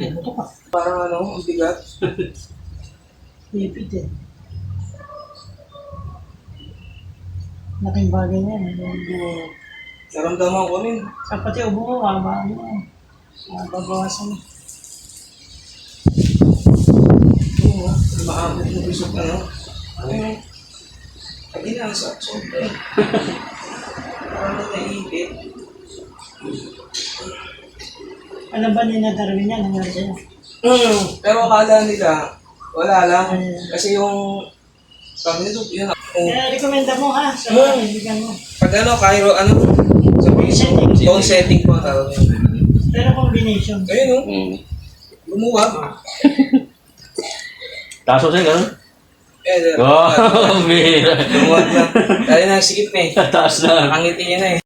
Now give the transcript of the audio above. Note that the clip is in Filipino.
Ano to pa? Parang ano, ang bigat. Lipid eh. Laking bagay na yan. Naramdaman ko rin. Sa pati ubo ko, haba ano. Babawasan na. Oo, maabot mo gusto ano. Ano? Pag inasa, sobrang. Parang naiipit. Ano ba nila Darwin yan? Nangyari sa'yo? Pero akala nila, wala lang. Kasi yung kami nito, yun ako. Kaya rekomenda mo ha, sa mga kaibigan mo. Pag ano, Cairo, ano, sabihin, tone setting po tawag yun. Pero combination. Ayun, no? Lumuwag. Taso siya, gano'n? Eh, Oh, bira. lumuwag na. Kaya na, sikip na eh. Taas na. Ang ngiti niya na eh.